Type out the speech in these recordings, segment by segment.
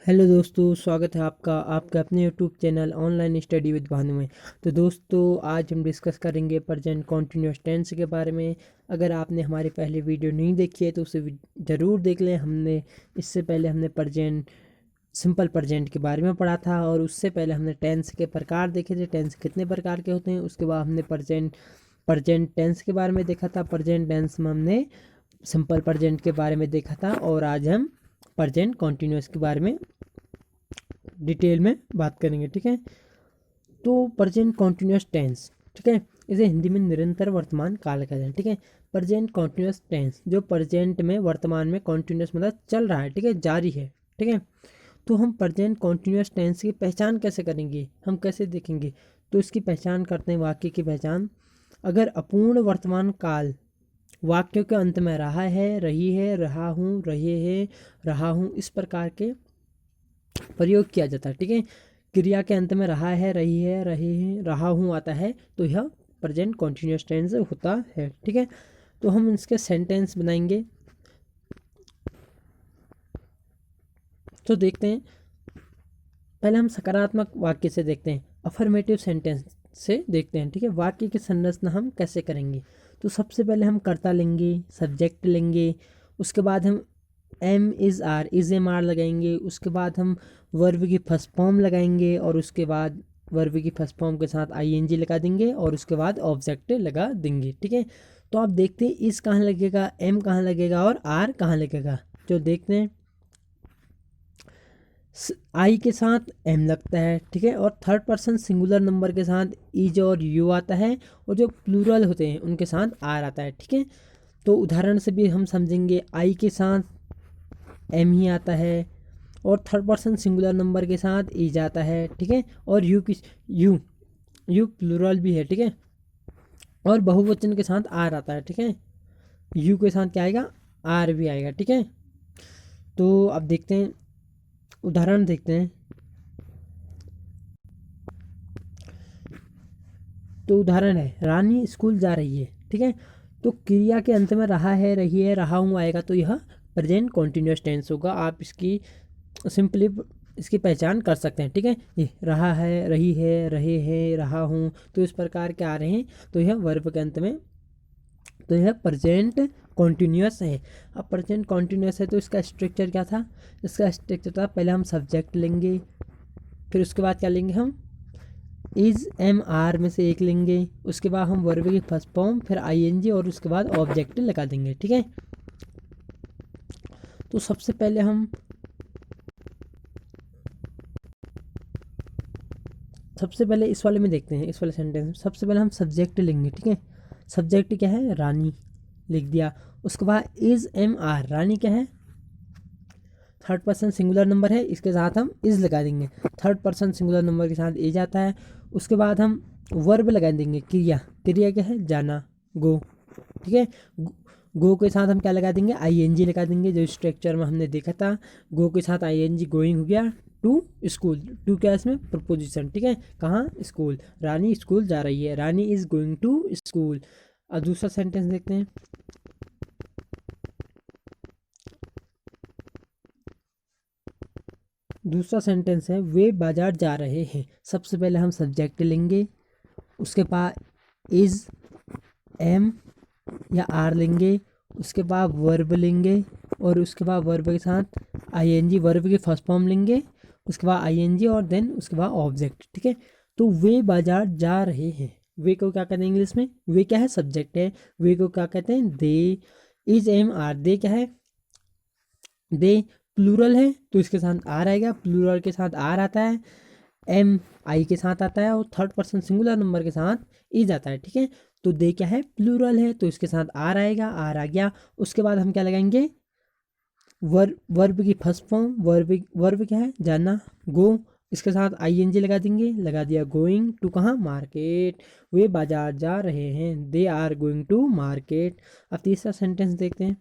Hello दोस्तों, स्वागत है आपका आपके अपने YouTube channel online study with Bhanu में। तो दोस्तों, आज हम डिस्कस करेंगे प्रेजेंट कॉन्टिन्यूस टेंस के बारे में। अगर आपने हमारी पहले वीडियो नहीं देखी है तो उसे ज़रूर देख लें। इससे पहले हमने प्रेजेंट सिंपल प्रेजेंट के बारे में पढ़ा था, और उससे पहले हमने टेंस के प्रकार देखे थे, टेंस कितने प्रकार के होते हैं। उसके बाद हमने प्रेजेंट टेंस के बारे में देखा था। प्रेजेंट टेंस में हमने सिंपल प्रेजेंट के बारे में देखा था, और आज हम प्रेजेंट कॉन्टिन्यूस के बारे में डिटेल में बात करेंगे। ठीक है, तो प्रेजेंट कॉन्टिन्यूस टेंस, ठीक है, इसे हिंदी में निरंतर वर्तमान काल कहते हैं। ठीक है, प्रेजेंट कॉन्टिन्यूस टेंस जो प्रेजेंट में वर्तमान में कॉन्टिन्यूस मतलब चल रहा है, ठीक है, जारी है। ठीक है, तो हम प्रेजेंट कॉन्टिन्यूस टेंस की पहचान कैसे करेंगे, हम कैसे देखेंगे? तो इसकी पहचान करते हैं, वाक्य की पहचान। अगर अपूर्ण वर्तमान काल वाक्यों के अंत में रहा है, रही है, रहा हूँ, रहे हैं, रहा हूँ इस प्रकार के प्रयोग किया जाता है। ठीक है, क्रिया के अंत में रहा है, रही है, रहे हैं, रहा हूँ आता है, तो यह प्रेजेंट कॉन्टिन्यूस टेंस होता है। ठीक है, तो हम इसके सेंटेंस बनाएंगे। तो देखते हैं, पहले हम सकारात्मक वाक्य से देखते हैं, अफर्मेटिव सेंटेंस से देखते हैं। ठीक है, वाक्य की संरचना हम कैसे करेंगे? तो सबसे पहले हम कर्ता लेंगे, सब्जेक्ट लेंगे, उसके बाद हम am is are is am are लगाएंगे, उसके बाद हम वर्ब की फर्स्ट फॉर्म लगाएंगे, और उसके बाद वर्ब की फर्स्ट फॉर्म के साथ आईएनजी लगा देंगे, और उसके बाद ऑब्जेक्ट लगा देंगे। ठीक है, तो आप देखते हैं इस कहाँ लगेगा, एम कहाँ लगेगा, और आर कहाँ लगेगा। जो देखते हैं, आई के साथ एम लगता है। ठीक है, और थर्ड पर्सन सिंगुलर नंबर के साथ इज और यू आता है, और जो प्लूरल होते हैं उनके साथ आर आता है। ठीक है, तो उदाहरण से भी हम समझेंगे, आई के साथ एम ही आता है, और थर्ड पर्सन सिंगुलर नंबर के साथ इज आता है। ठीक है, और यू यू प्लूरल भी है। ठीक है, और बहुवचन के साथ आर आता है। ठीक है, यू के साथ क्या आएगा, आर भी आएगा। ठीक है, तो अब देखते हैं, उदाहरण देखते हैं। तो उदाहरण है, रानी स्कूल जा रही है। ठीक है, तो क्रिया के अंत में रहा है, रही है, रहा हूँ आएगा, तो यह प्रेजेंट कॉन्टिन्यूस टेंस होगा। आप इसकी सिंपली इसकी पहचान कर सकते हैं। ठीक है, ये रहा है, रही है, रहे हैं, रहा हूँ, तो इस प्रकार के आ रहे हैं, तो यह वर्ब के अंत में, तो यह प्रेजेंट कॉन्टिन्यूस है। अब प्रेजेंट कॉन्टिन्यूस है तो इसका स्ट्रक्चर क्या था? इसका स्ट्रक्चर था, पहले हम सब्जेक्ट लेंगे, फिर उसके बाद क्या लेंगे, हम इज एम आर में से एक लेंगे, उसके बाद हम वर्ब की फर्स्ट फॉर्म, फिर आईएनजी, और उसके बाद ऑब्जेक्ट लगा देंगे। ठीक है, तो सबसे पहले इस वाले में देखते हैं, इस वाले सेंटेंस में सबसे पहले हम सब्जेक्ट लेंगे। ठीक है, सब्जेक्ट क्या है, रानी लिख दिया। उसके बाद इज एम आर, रानी क्या है, थर्ड पर्सन सिंगुलर नंबर है, इसके साथ हम इज लगा देंगे। थर्ड पर्सन सिंगुलर नंबर के साथ इज आता है। उसके बाद हम वर्ब लगा देंगे, क्रिया, क्रिया क्या है, जाना, गो। ठीक है, गो के साथ हम क्या लगा देंगे, आईएनजी लगा देंगे, जो स्ट्रक्चर में हमने देखा था। गो के साथ आईएनजी, गोइंग हो गया टू स्कूल। टू क्या है इसमें, प्रपोजिशन। ठीक है, कहाँ, स्कूल, रानी स्कूल जा रही है, रानी इज गोइंग टू स्कूल। अब दूसरा सेंटेंस देखते हैं। दूसरा सेंटेंस है, वे बाजार जा रहे हैं। सबसे पहले हम सब्जेक्ट लेंगे, उसके बाद इज एम या आर लेंगे, उसके बाद वर्ब लेंगे, और उसके बाद वर्ब के साथ आईएनजी, वर्ब की फर्स्ट फॉर्म लेंगे, उसके बाद आईएनजी, और देन उसके बाद ऑब्जेक्ट। ठीक है, तो वे बाजार जा रहे हैं, वे को क्या कहते हैं इंग्लिश में, वे क्या है, सब्जेक्ट है, वे को क्या कहते हैं, दे। इज एम आर, दे क्या है, दे प्लूरल है, तो इसके साथ आर आएगा, प्लूरल के साथ आर आता है, एम आई के साथ आता है, और थर्ड पर्सन सिंगुलर नंबर के साथ इज आता है। ठीक है, तो दे क्या है, प्लूरल है, तो इसके साथ आर आएगा, आर आ गया। उसके बाद हम क्या लगाएंगे, वर्ब की फर्स्ट फॉर्म, वर्ब क्या है, जाना, गो, इसके साथ आईएनजी लगा देंगे, लगा दिया, गोइंग टू कहाँ, मार्केट, वे बाजार जा रहे हैं, they are going to market. अब तीसरा सेंटेंस देखते हैं।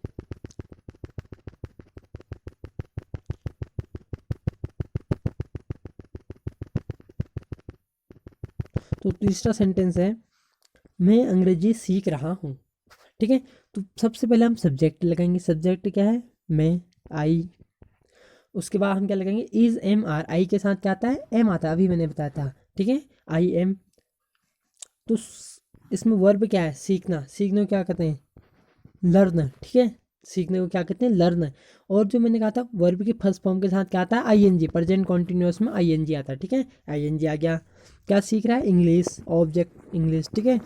तो तीसरा सेंटेंस है, मैं अंग्रेजी सीख रहा हूँ। ठीक है, तो सबसे पहले हम सब्जेक्ट लगाएंगे, सब्जेक्ट क्या है, मैं, आई। उसके बाद हम क्या लगाएंगे, इज एम आर, आई के साथ क्या आता है, एम आता है, अभी मैंने बताया था, ठीक है, आई एम। तो इसमें वर्ब क्या है, सीखना, सीखने को क्या कहते हैं, लर्न, ठीक है, सीखने को क्या कहते हैं, लर्न। और जो मैंने कहा था वर्ब की फर्स्ट फॉर्म के साथ क्या आता है, आईएनजी, प्रेजेंट कॉन्टिन्यूअस में आईएनजी आता है, ठीक है, आईएनजी आ गया। क्या सीख रहा है, इंग्लिश, ऑब्जेक्ट इंग्लिश, ठीक है,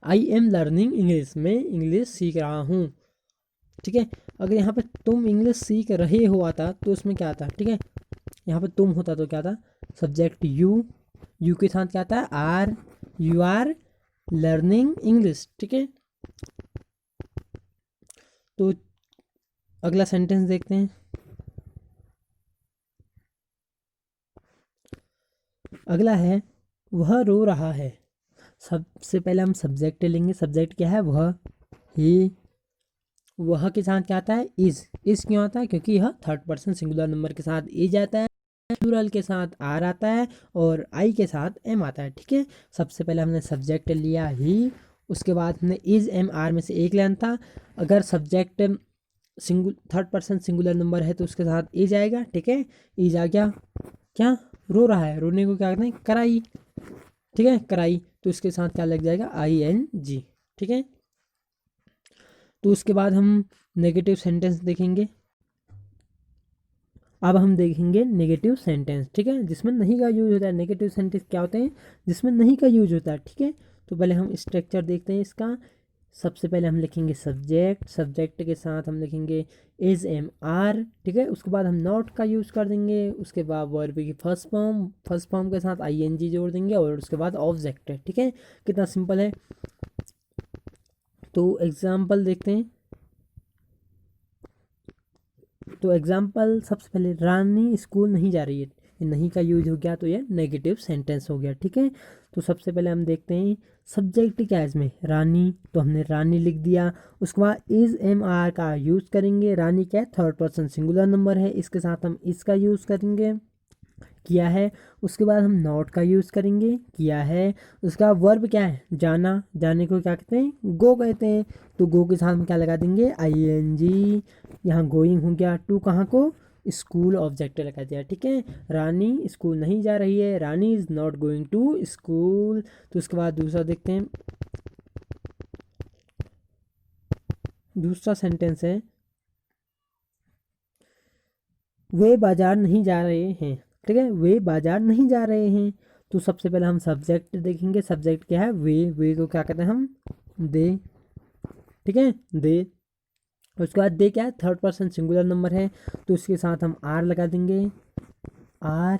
आई एम लर्निंग इंग्लिश, मैं इंग्लिश सीख रहा हूँ, ठीक है। अगर यहाँ पे तुम इंग्लिश सीख रहे हो आता तो उसमें क्या आता, ठीक है, यहाँ पे तुम होता तो क्या था, सब्जेक्ट यू, यू के साथ क्या आता है, are, you are learning English, ठीक है। तो अगला सेंटेंस देखते हैं। अगला है, वह रो रहा है। सबसे पहले हम सब्जेक्ट लेंगे, सब्जेक्ट क्या है, वह, ही, वह के साथ क्या आता है, इज क्यों आता है, क्योंकि यह थर्ड पर्सन सिंगुलर नंबर के साथ इज आता है, प्लूरल के साथ आर आता है, और आई के साथ एम आता है, ठीक है। सबसे पहले हमने सब्जेक्ट लिया ही, उसके बाद हमने इज एम आर में से एक लेना था। अगर subject third person singular number है तो उसके साथ इज आएगा, ठीक है, इज आ गया। क्या, रो रहा है, रोने को क्या कहते हैं, कराई, ठीक है, कराई, तो इसके साथ क्या लग जाएगा, आई एन जी, ठीक है। तो उसके बाद हम नेगेटिव सेंटेंस देखेंगे। अब हम देखेंगे नेगेटिव सेंटेंस, ठीक है, जिसमें नहीं का यूज होता है। नेगेटिव सेंटेंस क्या होते हैं, जिसमें नहीं का यूज होता है, ठीक है। तो पहले हम स्ट्रक्चर देखते हैं इसका। सबसे पहले हम लिखेंगे सब्जेक्ट, सब्जेक्ट के साथ हम लिखेंगे इज एम आर, ठीक है। उसके बाद हम नॉट का यूज़ कर देंगे, उसके बाद वर्ब की फर्स्ट फॉर्म के साथ आई एन जी जोड़ देंगे, और उसके बाद ऑब्जेक्ट है, ठीक है। कितना सिंपल है। तो एग्जाम्पल देखते हैं। तो एग्जाम्पल सबसे पहले, रानी स्कूल नहीं जा रही है, ये नहीं का यूज हो गया तो ये नेगेटिव सेंटेंस हो गया, ठीक है। तो सबसे पहले हम देखते हैं सब्जेक्ट क्या है इसमें, रानी, तो हमने रानी लिख दिया। उसके बाद इज एम आर का यूज़ करेंगे, रानी क्या है, थर्ड पर्सन सिंगुलर नंबर है, इसके साथ हम इसका यूज़ करेंगे, किया है। उसके बाद हम नॉट का यूज़ करेंगे, किया है। उसका वर्ब क्या है, जाना, जाने को क्या कहते हैं, गो कहते हैं। तो गो के साथ हम क्या लगा देंगे, आई एन जी, यहाँ गोइंग हो गया। टू कहाँ को, स्कूल ऑब्जेक्ट लगा दिया, ठीक है। रानी स्कूल नहीं जा रही है, Rani is not going to school. तो उसके बाद दूसरा देखते हैं। दूसरा सेंटेंस है, वे बाजार नहीं जा रहे हैं, ठीक है, वे बाजार नहीं जा रहे हैं। तो सबसे पहले हम सब्जेक्ट देखेंगे, सब्जेक्ट क्या है, वे को क्या कहते हैं हम, दे, ठीक है, दे। उसके बाद दे क्या है, थर्ड पर्सन सिंगुलर नंबर है, तो उसके साथ हम आर लगा देंगे, आर।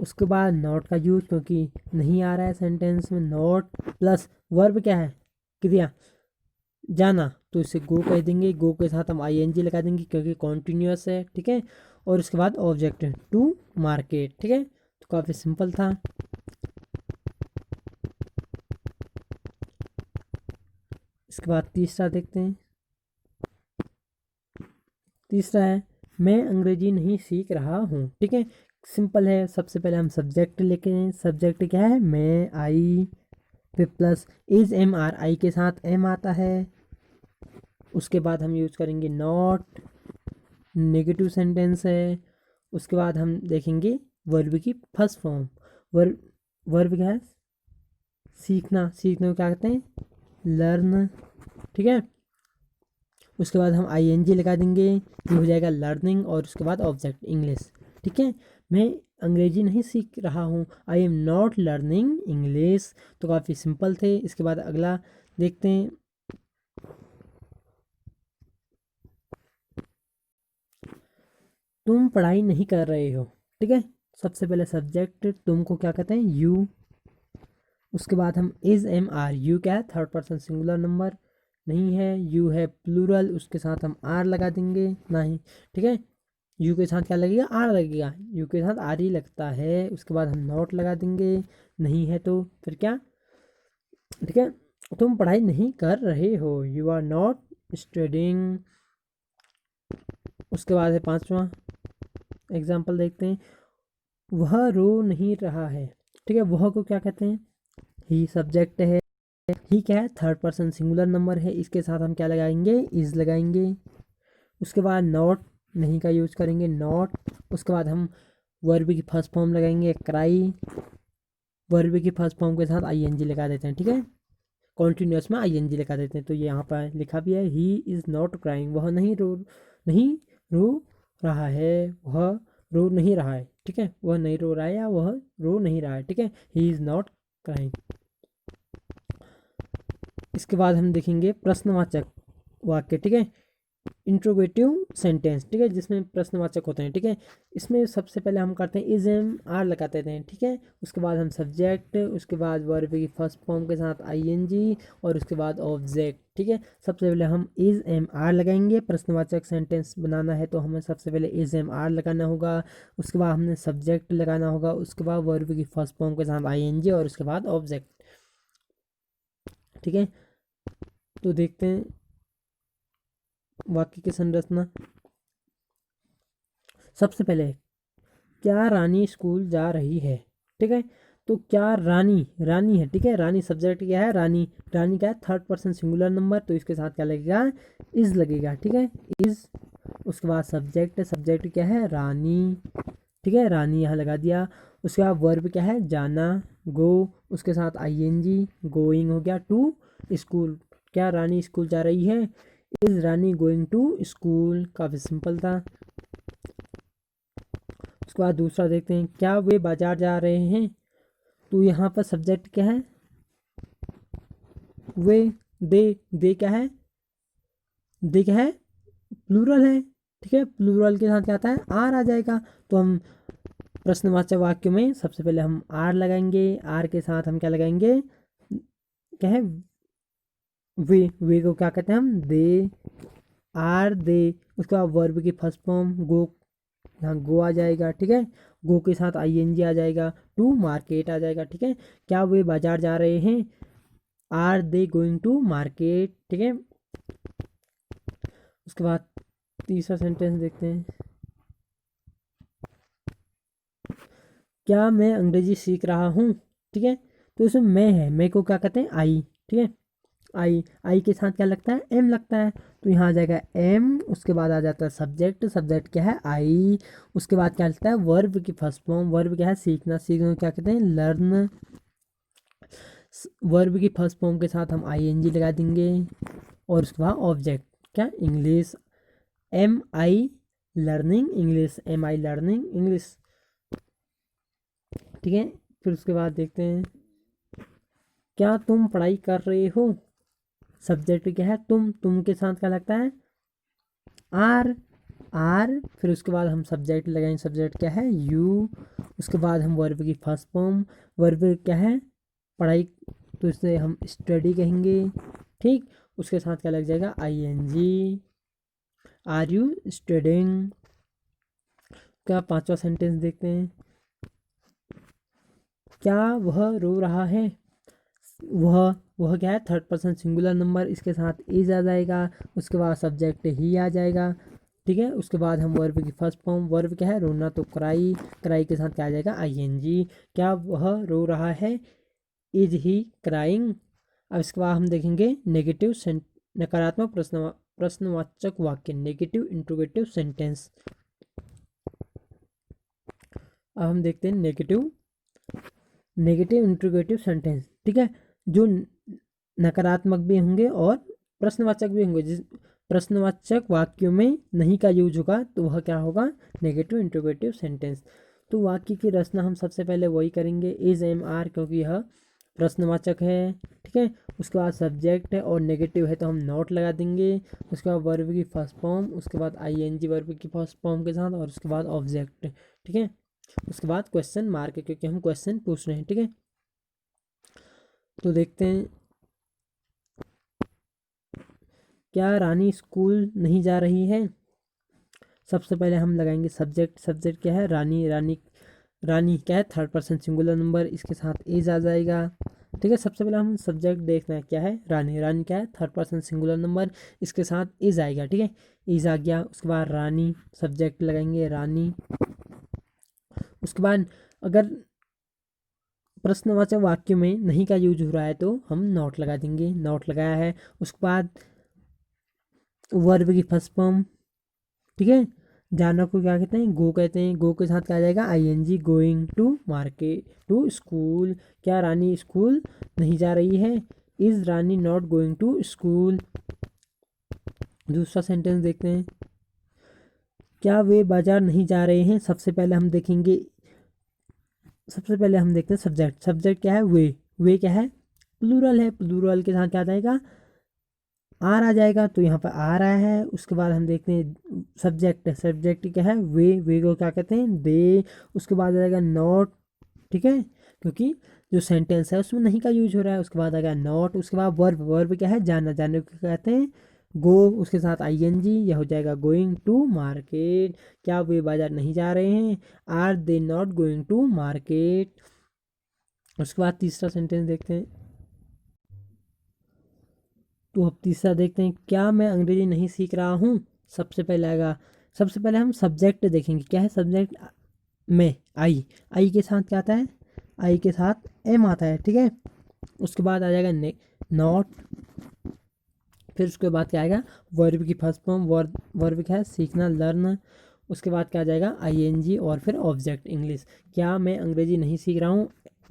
उसके बाद नॉट का यूज, क्योंकि नहीं आ रहा है सेंटेंस में, नॉट प्लस वर्ब क्या है, क्रिया, जाना, तो इसे गो कह देंगे, गो के साथ हम आई एन जी लगा देंगे क्योंकि कॉन्टीन्यूअस है, ठीक है। और उसके बाद ऑब्जेक्ट टू मार्केट, ठीक है। तो काफ़ी सिंपल था। इसके बाद तीसरा देखते हैं। तीसरा है, मैं अंग्रेजी नहीं सीख रहा हूँ, ठीक है, सिंपल है। सबसे पहले हम सब्जेक्ट लेके हैं, सब्जेक्ट क्या है, मैं, आई, फिर प्लस इज एम आर, आई के साथ एम आता है। उसके बाद हम यूज़ करेंगे नॉट, नेगेटिव सेंटेंस है। उसके बाद हम देखेंगे वर्ब की फर्स्ट फॉर्म, वर्ब, वर्ब क्या है, सीखना, सीखने को क्या कहते हैं, लर्न, ठीक है। उसके बाद हम आई एन जी लगा देंगे, ये हो जाएगा लर्निंग, और उसके बाद ऑब्जेक्ट इंग्लिश, ठीक है। मैं अंग्रेजी नहीं सीख रहा हूँ, I am not learning English. तो काफ़ी सिंपल थे। इसके बाद अगला देखते हैं। तुम पढ़ाई नहीं कर रहे हो, ठीक है। सबसे पहले सब्जेक्ट तुमको क्या कहते हैं, यू। उसके बाद हम इज एम आर, यू क्या है, थर्ड पर्सन सिंगुलर नंबर नहीं है, यू है प्लूरल, उसके साथ हम आर लगा देंगे, नहीं, ठीक है। यू के साथ क्या लगेगा, आर लगेगा, यू के साथ आर ही लगता है। उसके बाद हम नॉट लगा देंगे, नहीं है तो फिर क्या, ठीक है, तुम पढ़ाई नहीं कर रहे हो, यू आर नॉट स्टडिंग। उसके बाद है पांचवा एग्जाम्पल देखते हैं। वह रो नहीं रहा है, ठीक है, वह को क्या कहते हैं, ही सब्जेक्ट है, ही क्या है, थर्ड पर्सन सिंगुलर नंबर है, इसके साथ हम क्या लगाएंगे, इज लगाएंगे। उसके बाद नॉट नहीं का यूज़ करेंगे नॉट। उसके बाद हम वर्ब की फर्स्ट फॉर्म लगाएंगे क्राई, वर्ब की फर्स्ट फॉर्म के साथ आईएनजी लगा देते हैं, ठीक है। कॉन्टिन्यूस में आईएनजी लगा देते हैं। तो ये यहाँ पर लिखा भी है ही इज़ नॉट क्राइंग, वह नहीं रो रहा है, वह रो नहीं रहा है, ठीक है। वह नहीं रो रहा है या वह रो नहीं रहा है, ठीक है। He is not crying. इसके बाद हम देखेंगे प्रश्नवाचक वाक्य, ठीक है। इंट्रोगेटिव सेंटेंस, ठीक है, जिसमें प्रश्नवाचक होते हैं, ठीक है। इसमें सबसे पहले हम करते हैं इज एम आर लगाते हैं, ठीक है। उसके बाद हम सब्जेक्ट, उसके बाद वर्ब की फर्स्ट फॉर्म के साथ आईएनजी और उसके बाद ऑब्जेक्ट, ठीक है। सबसे पहले हम इज एम आर लगाएंगे। प्रश्नवाचक सेंटेंस बनाना है तो हमें सबसे पहले इज एम आर लगाना होगा। उसके बाद हमने सब्जेक्ट लगाना होगा, उसके बाद वर्ब की फर्स्ट फॉर्म के साथ आईएनजी और उसके बाद ऑब्जेक्ट, ठीक है। तो देखते हैं वाक्य की संरचना। सबसे पहले क्या रानी स्कूल जा रही है, ठीक है। तो क्या रानी, रानी है, ठीक है। रानी सब्जेक्ट क्या है, रानी। रानी क्या है, थर्ड पर्सन सिंगुलर नंबर, तो इसके साथ क्या लगेगा, इज लगेगा, ठीक है, इज। उसके बाद सब्जेक्ट, सब्जेक्ट क्या है, रानी, ठीक है, रानी यहाँ लगा दिया। उसके बाद वर्ब क्या है, जाना, गो, उसके साथ आईएनजी, गोइंग हो गया टू स्कूल। क्या रानी स्कूल जा रही है, is Rani going to school, काफ़ी सिंपल था। उसके बाद दूसरा देखते हैं, क्या वे बाजार जा रहे हैं। तो यहाँ पर सब्जेक्ट क्या है, वे, दे क्या है, दे क्या है, प्लूरल है, ठीक है। प्लूरल के साथ क्या आता है, आर आ जाएगा। तो हम प्रश्नवाचक वाक्य में सबसे पहले हम आर लगाएंगे। आर के साथ हम क्या लगाएंगे, क्या है, वे को क्या कहते हैं हम, दे, आर दे। उसके बाद वर्ब की फर्स्ट फॉर्म गो, यहाँ गो आ जाएगा, ठीक है। गो के साथ आईएनजी आ जाएगा, टू मार्केट आ जाएगा, ठीक है। क्या वे बाजार जा रहे हैं, are they going to market, ठीक है। उसके बाद तीसरा सेंटेंस देखते हैं, क्या मैं अंग्रेजी सीख रहा हूँ, ठीक है। तो इसमें मैं है, मैं को क्या कहते हैं, आई, ठीक है। आई के साथ क्या लगता है, एम लगता है। तो यहाँ आ जाएगा एम। उसके बाद आ जाता है सब्जेक्ट, सब्जेक्ट क्या है, आई। उसके बाद क्या लगता है, वर्ब की फर्स्ट फॉर्म, वर्ब क्या है, सीखना, सीखने को क्या कहते हैं, लर्न। वर्ब की फर्स्ट फॉर्म के साथ हम आईएनजी लगा देंगे और उसके बाद ऑब्जेक्ट क्या, English, am I learning English, am I learning English, ठीक है। फिर उसके बाद देखते हैं, क्या तुम पढ़ाई कर रहे हो। सब्जेक्ट क्या है, तुम के साथ क्या लगता है, आर, आर। फिर उसके बाद हम सब्जेक्ट लगाएंगे, सब्जेक्ट क्या है, यू। उसके बाद हम वर्ब की फर्स्ट फॉर्म, वर्ब क्या है, पढ़ाई, तो इसे हम स्टडी कहेंगे, ठीक। उसके साथ क्या लग जाएगा, आईएनजी, आर यू स्टडिंग। क्या पांचवा सेंटेंस देखते हैं, क्या वह रो रहा है। वह क्या है, थर्ड पर्सन सिंगुलर नंबर, इसके साथ इज आ जाएगा। उसके बाद सब्जेक्ट ही आ जाएगा, ठीक है। उसके बाद हम वर्ब की फर्स्ट फॉर्म, वर्ब क्या है, रोना, तो क्राई, क्राई के साथ क्या आ जाएगा, आईएनजी। क्या वह रो रहा है, इज ही क्राइंग। अब इसके बाद हम देखेंगे नेगेटिव नकारात्मक प्रश्नवाचक वाक्य, नेगेटिव इंट्रोगेटिव सेंटेंस। अब हम देखते हैं नेगेटिव इंट्रोगेटिव सेंटेंस, ठीक है, जो नकारात्मक भी होंगे और प्रश्नवाचक भी होंगे। जिस प्रश्नवाचक वाक्यों में नहीं का यूज होगा तो वह क्या होगा, नेगेटिव इंट्रोगेटिव सेंटेंस। तो वाक्य की रचना हम सबसे पहले वही करेंगे, इज एम आर, क्योंकि यह प्रश्नवाचक है, ठीक है। उसके बाद सब्जेक्ट है और नेगेटिव है तो हम नॉट लगा देंगे। उसके बाद वर्ब की फर्स्ट फॉर्म, उसके बाद आईएनजी वर्ब की फर्स्ट फॉर्म के साथ और उसके बाद ऑब्जेक्ट, ठीक है। उसके बाद क्वेश्चन मार्क, क्योंकि हम क्वेश्चन पूछ रहे हैं, ठीक है। तो देखते हैं, क्या रानी स्कूल नहीं जा रही है। सबसे पहले हम लगाएंगे सब्जेक्ट, सब्जेक्ट क्या है, रानी, रानी, रानी क्या है, थर्ड पर्सन सिंगुलर नंबर, इसके साथ इज आ जाएगा, ठीक है। सबसे पहले हम सब्जेक्ट देखना है, क्या है, रानी, रानी क्या है, थर्ड पर्सन सिंगुलर नंबर, इसके साथ इज आएगा, ठीक है। इज आ गया। उसके बाद रानी, सब्जेक्ट लगाएंगे रानी। उसके बाद अगर प्रश्नवाचक वाक्य में नहीं का यूज हो रहा है तो हम नॉट लगा देंगे, नॉट लगाया है। उसके बाद वर्ब की फर्स्ट फॉर्म, ठीक है, जाना को क्या कहते हैं, गो कहते हैं। गो के साथ क्या आ जाएगा, ING, going to market to school. क्या रानी स्कूल नहीं जा रही है, is Rani not going to school. दूसरा सेंटेंस देखते हैं, क्या वे बाजार नहीं जा रहे हैं। सबसे पहले हम देखते हैं सब्जेक्ट। सब्जेक्ट क्या है, वे क्या है, प्लूरल है। प्लूरल के साथ क्या आ जाएगा, आर आ जाएगा, तो यहाँ पर आ रहा है। उसके बाद हम देखते हैं सब्जेक्ट। सब्जेक्ट क्या है, वे को क्या कहते हैं, दे। उसके बाद आ जाएगा नॉट, ठीक है, क्योंकि जो सेंटेंस है उसमें नहीं का यूज हो रहा है। उसके बाद आ गया नॉट। उसके बाद वर्ब। वर्ब क्या है, जाना। जाने को कहते हैं गो, उसके साथ ING, यह हो जाएगा गोइंग टू मार्केट। क्या वे बाजार नहीं जा रहे हैं, are they not going to market. उसके बाद तीसरा सेंटेंस देखते हैं, तो अब तीसरा देखते हैं, क्या मैं अंग्रेजी नहीं सीख रहा हूँ। सबसे पहले आएगा, सबसे पहले हम सब्जेक्ट देखेंगे। क्या है सब्जेक्ट में, आई के साथ क्या आता है, आई के साथ एम आता है, ठीक है। उसके बाद आ जाएगा नॉट। फिर उसके बाद क्या आएगा, वर्ब की फर्स्ट फॉर्म। वर्ब क्या है, सीखना, लर्न। उसके बाद क्या आ जाएगा, ING और फिर ऑब्जेक्ट इंग्लिश। क्या मैं अंग्रेजी नहीं सीख रहा हूँ,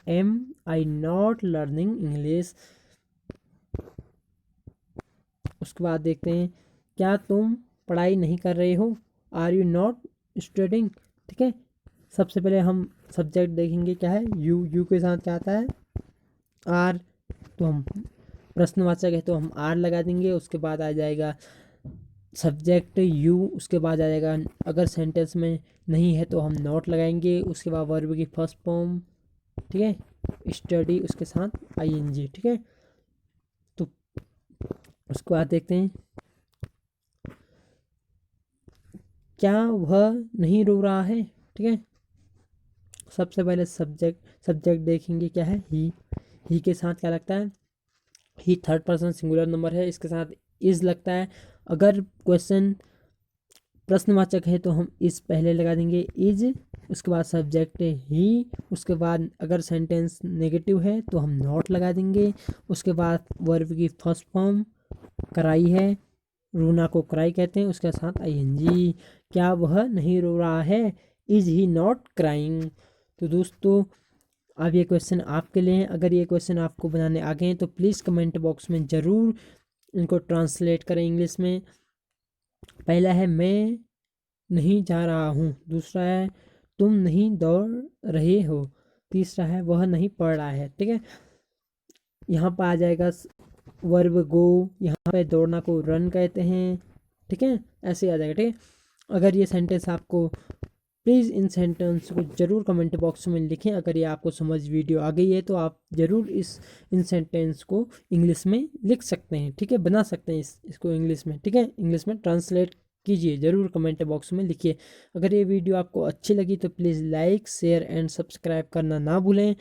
am I not learning English. उसके बाद देखते हैं, क्या तुम पढ़ाई नहीं कर रहे हो, आर यू नॉट स्टडिंग, ठीक है। सबसे पहले हम सब्जेक्ट देखेंगे, क्या है, यू के साथ क्या आता है, आर। तो हम प्रश्नवाचक है तो हम आर लगा देंगे। उसके बाद आ जाएगा सब्जेक्ट यू। उसके बाद आ जाएगा, अगर सेंटेंस में नहीं है तो हम नॉट लगाएंगे। उसके बाद वर्ब की फर्स्ट फॉर्म, ठीक है, स्टडी, उसके साथ ING, ठीक है। तो उसके बाद देखते हैं, क्या वह नहीं रो रहा है, ठीक है। सबसे पहले सब्जेक्ट देखेंगे, क्या है, ही के साथ क्या लगता है, ही थर्ड पर्सन सिंगुलर नंबर है, इसके साथ इज लगता है। अगर क्वेश्चन प्रश्नवाचक है तो हम इस पहले लगा देंगे, इज। उसके बाद सब्जेक्ट ही। उसके बाद अगर सेंटेंस नेगेटिव है तो हम नॉट लगा देंगे। उसके बाद वर्ब की फर्स्ट फॉर्म कराई है, रोना को क्राई कहते हैं, उसके साथ ING। क्या वह नहीं रो रहा है, इज ही नॉट क्राइंग। तो दोस्तों, अब ये क्वेश्चन आपके लिए हैं। अगर ये क्वेश्चन आपको बनाने आ गए हैं तो प्लीज़ कमेंट बॉक्स में ज़रूर इनको ट्रांसलेट करें इंग्लिश में। पहला है, मैं नहीं जा रहा हूँ। दूसरा है, तुम नहीं दौड़ रहे हो। तीसरा है, वह नहीं पढ़ रहा है, ठीक है। यहाँ पर आ जाएगा वर्ब गो। यहाँ पे दौड़ना को रन कहते हैं, ठीक है, ऐसे आ जाएगा, ठीक है। अगर ये सेंटेंस आपको, प्लीज़ इन सेंटेंस को ज़रूर कमेंट बॉक्स में लिखें। अगर ये आपको समझ वीडियो आ गई है तो आप ज़रूर इन सेंटेंस को इंग्लिश में लिख सकते हैं, ठीक है, बना सकते हैं इसको इंग्लिश में, ठीक है। इंग्लिश में ट्रांसलेट कीजिए, ज़रूर कमेंट बॉक्स में लिखिए। अगर ये वीडियो आपको अच्छी लगी तो please like, share and subscribe करना ना भूलें।